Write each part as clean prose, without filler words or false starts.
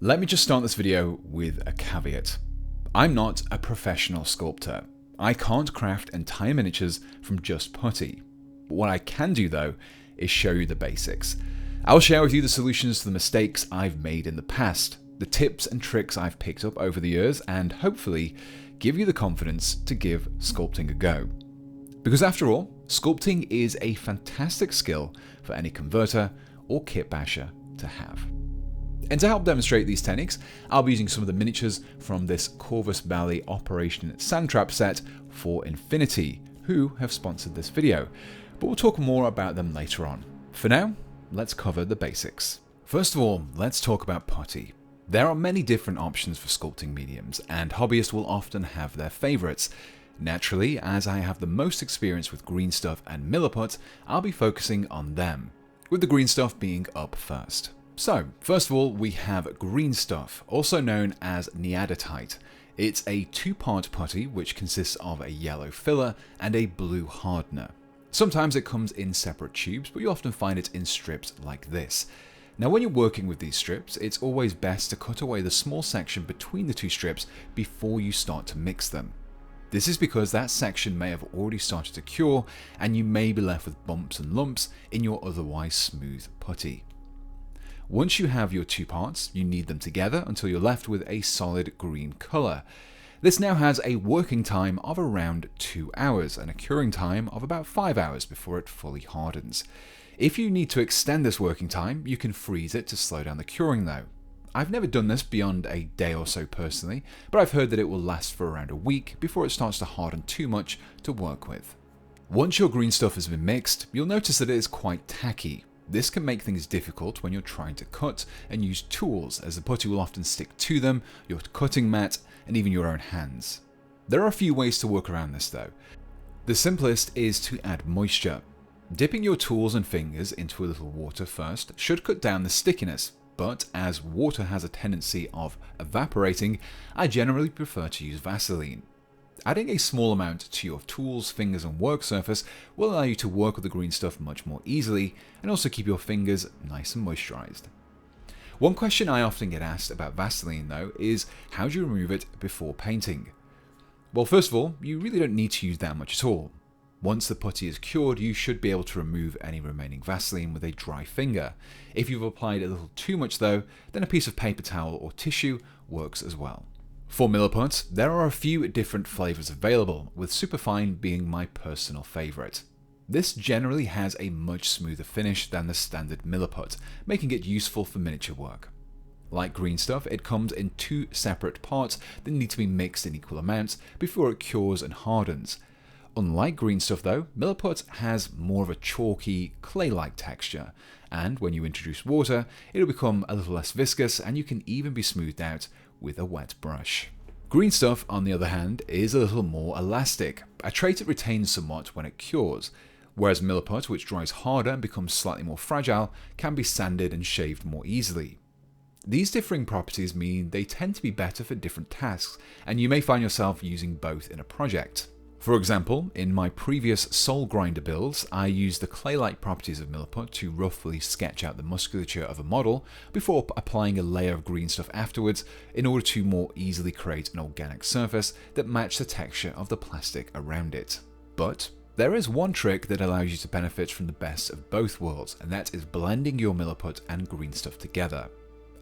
Let me just start this video with a caveat. I'm not a professional sculptor. I can't craft entire miniatures from just putty. But what I can do though is show you the basics. I'll share with you the solutions to the mistakes I've made in the past, the tips and tricks I've picked up over the years, and hopefully give you the confidence to give sculpting a go. Because after all, sculpting is a fantastic skill for any converter or kitbasher to have. And to help demonstrate these techniques, I'll be using some of the miniatures from this Corvus Belli Operation Sand Trap set for Infinity, who have sponsored this video, but we'll talk more about them later on. For now, let's cover the basics. First of all, let's talk about putty. There are many different options for sculpting mediums, and hobbyists will often have their favourites. Naturally, as I have the most experience with green stuff and milliput, I'll be focusing on them, with the green stuff being up first. So, first of all, we have green stuff, also known as neaderthite. It's a two-part putty which consists of a yellow filler and a blue hardener. Sometimes it comes in separate tubes, but you often find it in strips like this. Now, when you're working with these strips, it's always best to cut away the small section between the two strips before you start to mix them. This is because that section may have already started to cure, and you may be left with bumps and lumps in your otherwise smooth putty. Once you have your two parts, you knead them together until you're left with a solid green colour. This now has a working time of around 2 hours and a curing time of about 5 hours before it fully hardens. If you need to extend this working time, you can freeze it to slow down the curing though. I've never done this beyond a day or so personally, but I've heard that it will last for around a week before it starts to harden too much to work with. Once your green stuff has been mixed, you'll notice that it is quite tacky. This can make things difficult when you're trying to cut and use tools, as the putty will often stick to them, your cutting mat, and even your own hands. There are a few ways to work around this though. The simplest is to add moisture. Dipping your tools and fingers into a little water first should cut down the stickiness, but as water has a tendency of evaporating, I generally prefer to use Vaseline. Adding a small amount to your tools, fingers and work surface will allow you to work with the green stuff much more easily and also keep your fingers nice and moisturized. One question I often get asked about Vaseline though is how do you remove it before painting? Well, first of all, you really don't need to use that much at all. Once the putty is cured, you should be able to remove any remaining Vaseline with a dry finger. If you've applied a little too much though, then a piece of paper towel or tissue works as well. For milliput, there are a few different flavours available, with superfine being my personal favourite. This generally has a much smoother finish than the standard milliput, making it useful for miniature work. Like green stuff, it comes in two separate parts that need to be mixed in equal amounts before it cures and hardens. Unlike green stuff though, milliput has more of a chalky, clay-like texture, and when you introduce water, it'll become a little less viscous and you can even be smoothed out with a wet brush. Green stuff, on the other hand, is a little more elastic, a trait it retains somewhat when it cures, whereas milliput, which dries harder and becomes slightly more fragile, can be sanded and shaved more easily. These differing properties mean they tend to be better for different tasks, and you may find yourself using both in a project. For example, in my previous soul grinder builds, I used the clay-like properties of milliput to roughly sketch out the musculature of a model before applying a layer of green stuff afterwards in order to more easily create an organic surface that matched the texture of the plastic around it. But there is one trick that allows you to benefit from the best of both worlds, and that is blending your milliput and green stuff together.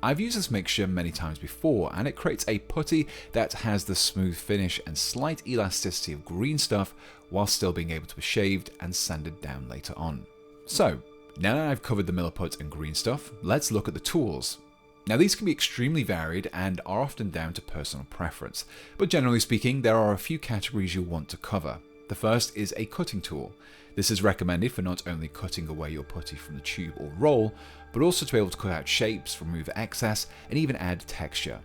I've used this mixture many times before, and it creates a putty that has the smooth finish and slight elasticity of green stuff while still being able to be shaved and sanded down later on. So, now that I've covered the milliput and green stuff, let's look at the tools. Now these can be extremely varied and are often down to personal preference, but generally speaking there are a few categories you'll want to cover. The first is a cutting tool. This is recommended for not only cutting away your putty from the tube or roll, but also to be able to cut out shapes, remove excess, and even add texture.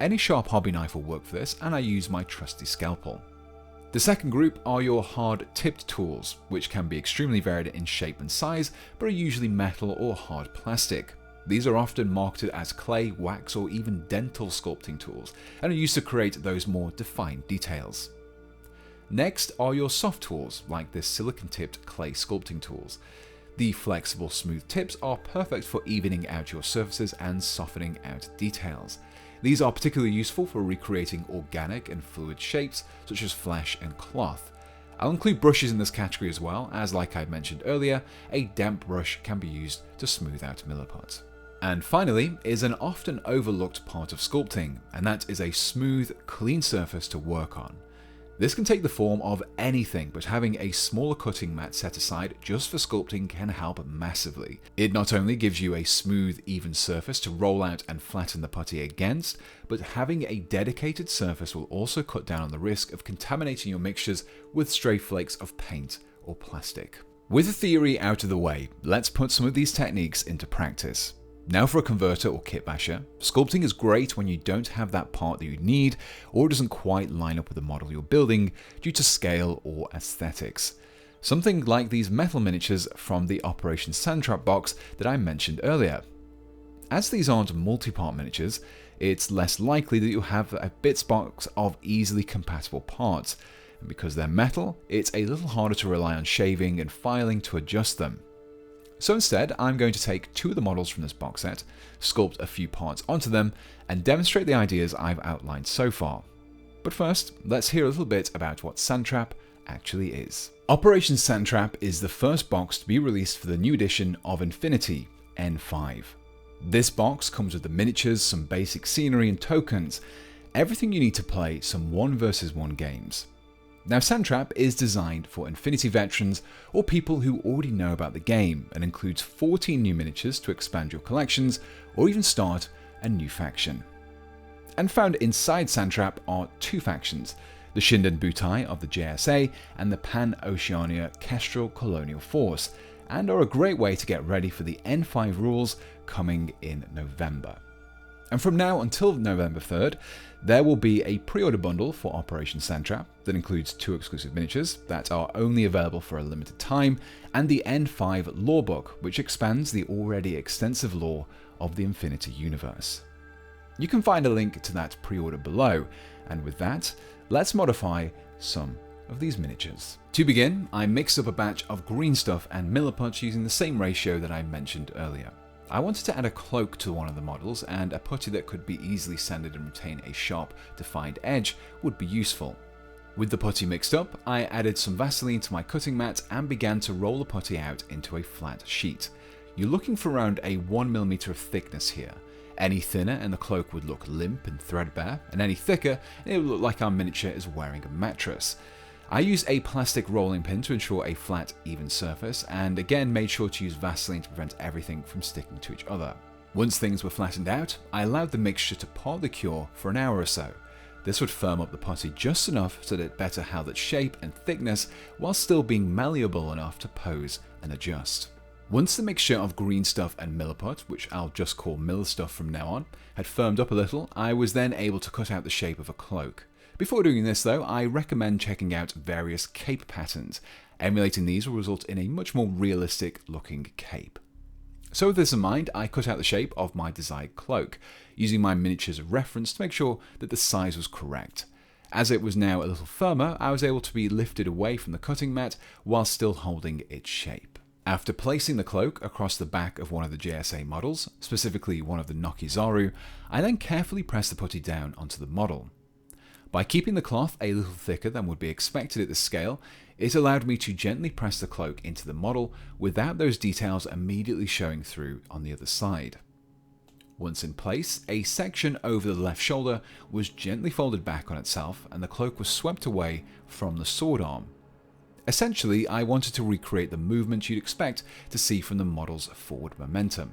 Any sharp hobby knife will work for this, and I use my trusty scalpel. The second group are your hard-tipped tools, which can be extremely varied in shape and size, but are usually metal or hard plastic. These are often marketed as clay, wax, or even dental sculpting tools, and are used to create those more defined details. Next are your soft tools, like this silicon-tipped clay sculpting tools. The flexible smooth tips are perfect for evening out your surfaces and softening out details. These are particularly useful for recreating organic and fluid shapes such as flesh and cloth. I'll include brushes in this category as well, as like I mentioned earlier, a damp brush can be used to smooth out milliput. And finally is an often overlooked part of sculpting, and that is a smooth, clean surface to work on. This can take the form of anything, but having a smaller cutting mat set aside just for sculpting can help massively. It not only gives you a smooth, even surface to roll out and flatten the putty against, but having a dedicated surface will also cut down on the risk of contaminating your mixtures with stray flakes of paint or plastic. With the theory out of the way, let's put some of these techniques into practice. Now for a converter or kitbasher, sculpting is great when you don't have that part that you need or it doesn't quite line up with the model you're building due to scale or aesthetics. Something like these metal miniatures from the Operation Sandtrap box that I mentioned earlier. As these aren't multi-part miniatures, it's less likely that you'll have a bits box of easily compatible parts, and because they're metal, it's a little harder to rely on shaving and filing to adjust them. So instead, I'm going to take two of the models from this box set, sculpt a few parts onto them, and demonstrate the ideas I've outlined so far. But first, let's hear a little bit about what Sandtrap actually is. Operation Sandtrap is the first box to be released for the new edition of Infinity, N5. This box comes with the miniatures, some basic scenery and tokens, everything you need to play some 1 vs 1 games. Now, Sandtrap is designed for Infinity veterans or people who already know about the game and includes 14 new miniatures to expand your collections or even start a new faction. And found inside Sandtrap are two factions, the Shinden Butai of the JSA and the Pan-Oceania Kestrel Colonial Force, and are a great way to get ready for the N5 rules coming in November. And from now until November 3rd, there will be a pre-order bundle for Operation Sandtrap that includes 2 exclusive miniatures that are only available for a limited time, and the N5 lore book, which expands the already extensive lore of the Infinity universe. You can find a link to that pre-order below, and with that, let's modify some of these miniatures. To begin, I mixed up a batch of green stuff and milliput using the same ratio that I mentioned earlier. I wanted to add a cloak to one of the models, and a putty that could be easily sanded and retain a sharp, defined edge would be useful. With the putty mixed up, I added some Vaseline to my cutting mat and began to roll the putty out into a flat sheet. You're looking for around a 1mm of thickness here. Any thinner and the cloak would look limp and threadbare, and any thicker it would look like our miniature is wearing a mattress. I used a plastic rolling pin to ensure a flat, even surface, and again made sure to use Vaseline to prevent everything from sticking to each other. Once things were flattened out, I allowed the mixture to partly cure for an hour or so. This would firm up the putty just enough so that it better held its shape and thickness while still being malleable enough to pose and adjust. Once the mixture of green stuff and milliput, which I'll just call mill stuff from now on, had firmed up a little, I was then able to cut out the shape of a cloak. Before doing this though, I recommend checking out various cape patterns. Emulating these will result in a much more realistic looking cape. So with this in mind, I cut out the shape of my desired cloak, using my miniature as a reference to make sure that the size was correct. As it was now a little firmer, I was able to be lifted away from the cutting mat while still holding its shape. After placing the cloak across the back of one of the JSA models, specifically one of the Nokizaru, I then carefully pressed the putty down onto the model. By keeping the cloth a little thicker than would be expected at this scale, it allowed me to gently press the cloak into the model without those details immediately showing through on the other side. Once in place, a section over the left shoulder was gently folded back on itself and the cloak was swept away from the sword arm. Essentially, I wanted to recreate the movement you'd expect to see from the model's forward momentum.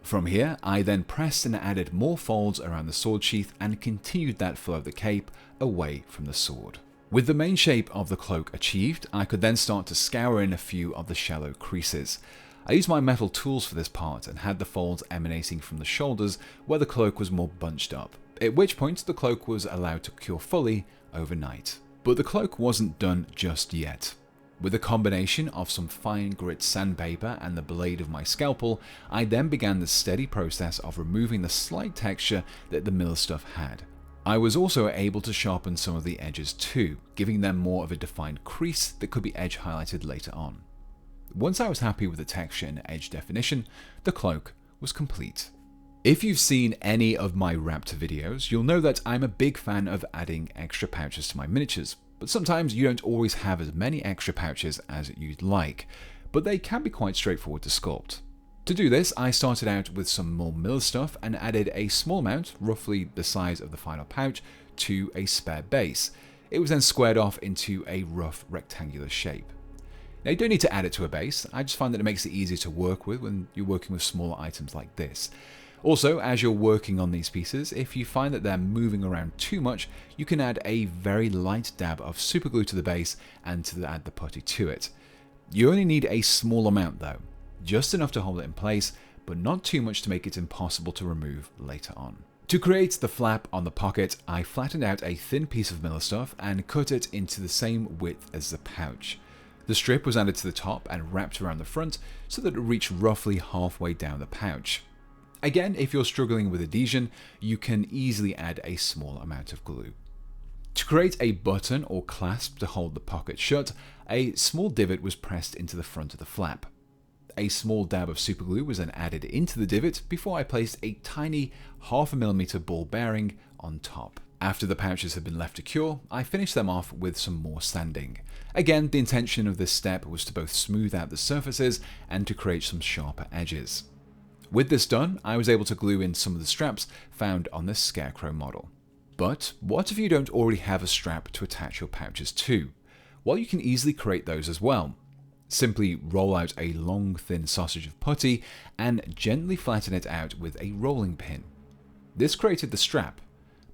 From here, I then pressed and added more folds around the sword sheath and continued that flow of the cape away from the sword. With the main shape of the cloak achieved, I could then start to scour in a few of the shallow creases. I used my metal tools for this part and had the folds emanating from the shoulders where the cloak was more bunched up, at which point the cloak was allowed to cure fully overnight. But the cloak wasn't done just yet. With a combination of some fine grit sandpaper and the blade of my scalpel, I then began the steady process of removing the slight texture that the mill stuff had. I was also able to sharpen some of the edges too, giving them more of a defined crease that could be edge highlighted later on. Once I was happy with the texture and edge definition, the cloak was complete. If you've seen any of my Raptor videos, you'll know that I'm a big fan of adding extra pouches to my miniatures, but sometimes you don't always have as many extra pouches as you'd like, but they can be quite straightforward to sculpt. To do this, I started out with some more mill stuff and added a small amount, roughly the size of the final pouch, to a spare base. It was then squared off into a rough rectangular shape. Now you don't need to add it to a base, I just find that it makes it easier to work with when you're working with smaller items like this. Also, as you're working on these pieces, if you find that they're moving around too much, you can add a very light dab of superglue to the base and add the putty to it. You only need a small amount though, just enough to hold it in place, but not too much to make it impossible to remove later on. To create the flap on the pocket, I flattened out a thin piece of Miller stuff and cut it into the same width as the pouch. The strip was added to the top and wrapped around the front so that it reached roughly halfway down the pouch. Again, if you're struggling with adhesion, you can easily add a small amount of glue. To create a button or clasp to hold the pocket shut, a small divot was pressed into the front of the flap. A small dab of superglue was then added into the divot before I placed a tiny 0.5mm ball bearing on top. After the pouches had been left to cure, I finished them off with some more sanding. Again, the intention of this step was to both smooth out the surfaces and to create some sharper edges. With this done, I was able to glue in some of the straps found on this Scarecrow model. But what if you don't already have a strap to attach your pouches to? Well, you can easily create those as well. Simply roll out a long thin sausage of putty and gently flatten it out with a rolling pin. This created the strap,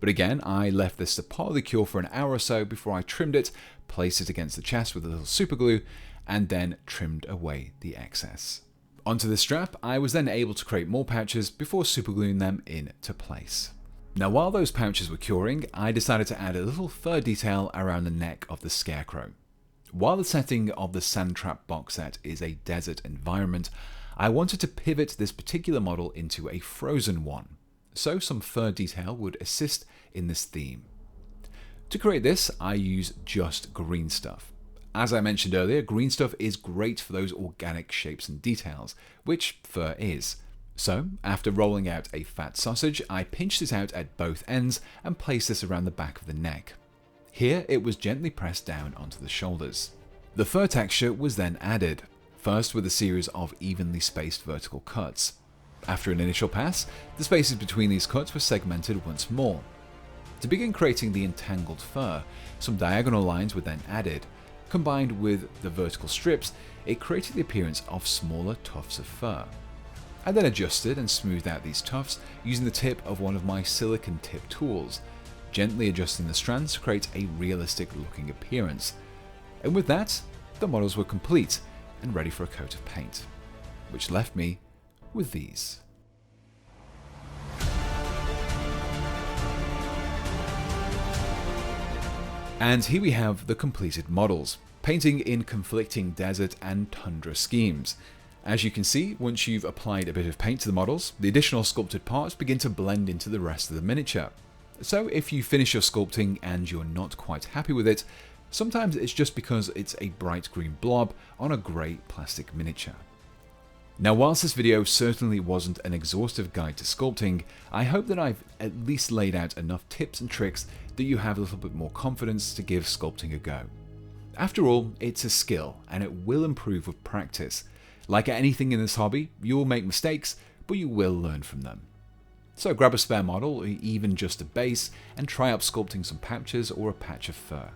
but again I left this to partly cure for an hour or so before I trimmed it, placed it against the chest with a little superglue, and then trimmed away the excess. Onto the strap, I was then able to create more pouches before supergluing them into place. Now while those pouches were curing, I decided to add a little fur detail around the neck of the Scarecrow. While the setting of the Sandtrap box set is a desert environment, I wanted to pivot this particular model into a frozen one, so some fur detail would assist in this theme. To create this, I use just green stuff. As I mentioned earlier, green stuff is great for those organic shapes and details, which fur is. So, after rolling out a fat sausage, I pinched it out at both ends and placed this around the back of the neck. Here, it was gently pressed down onto the shoulders. The fur texture was then added, first with a series of evenly spaced vertical cuts. After an initial pass, the spaces between these cuts were segmented once more. To begin creating the entangled fur, some diagonal lines were then added. Combined with the vertical strips, it created the appearance of smaller tufts of fur. I then adjusted and smoothed out these tufts using the tip of one of my silicone tip tools, gently adjusting the strands to create a realistic looking appearance. And with that, the models were complete and ready for a coat of paint, which left me with these. And here we have the completed models, painting in conflicting desert and tundra schemes. As you can see, once you've applied a bit of paint to the models, the additional sculpted parts begin to blend into the rest of the miniature. So if you finish your sculpting and you're not quite happy with it, sometimes it's just because it's a bright green blob on a grey plastic miniature. Now whilst this video certainly wasn't an exhaustive guide to sculpting, I hope that I've at least laid out enough tips and tricks that you have a little bit more confidence to give sculpting a go. After all, it's a skill and it will improve with practice. Like anything in this hobby, you will make mistakes, but you will learn from them. So grab a spare model, or even just a base, and try out sculpting some pouches or a patch of fur.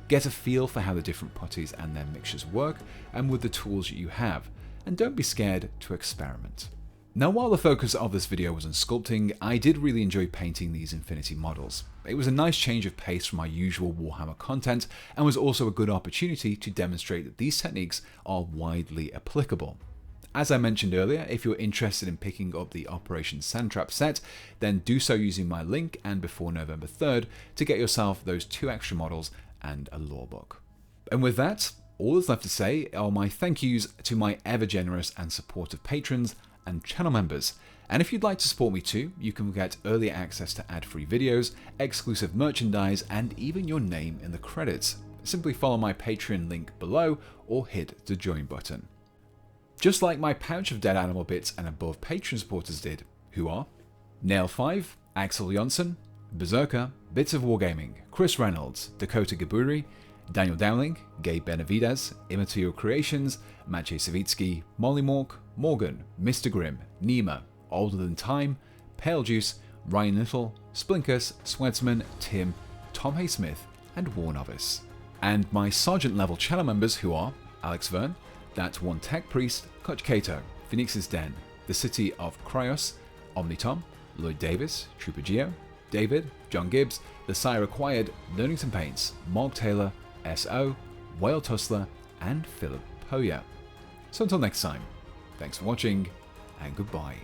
Get a feel for how the different putties and their mixtures work, and with the tools that you have, and don't be scared to experiment. Now while the focus of this video was on sculpting, I did really enjoy painting these Infinity models. It was a nice change of pace from my usual Warhammer content, and was also a good opportunity to demonstrate that these techniques are widely applicable. As I mentioned earlier, if you're interested in picking up the Operation Sandtrap set, then do so using my link and before November 3rd to get yourself those 2 extra models and a lore book. And with that, all that's left to say are my thank yous to my ever generous and supportive patrons and channel members. And if you'd like to support me too, you can get early access to ad-free videos, exclusive merchandise, and even your name in the credits. Simply follow my Patreon link below or hit the join button. just like my pouch of dead animal bits and above Patreon supporters did, who are Nail5, Axel Jonsson, Berserker, Bits of Wargaming, Chris Reynolds, Dakota Gaburi, Daniel Dowling, Gabe Benavides, Immaterial Creations, Maciej Savitsky, Molly Mork, Morgan, Mr. Grimm, Nima, Older Than Time, Pale Juice, Ryan Little, Splinkus, Swedsman, Tim, Tom Haysmith, and War Novice. And my Sergeant level channel members who are Alex Verne, That One Tech Priest, Coach Cato, Phoenix's Den, The City of Cryos, Omnitom, Lloyd Davis, Trooper Geo, David, John Gibbs, The Sire Acquired, Learnington Paints, Mark Taylor, S.O., Whale Tussler, and Philip Poya. So until next time, thanks for watching, and goodbye.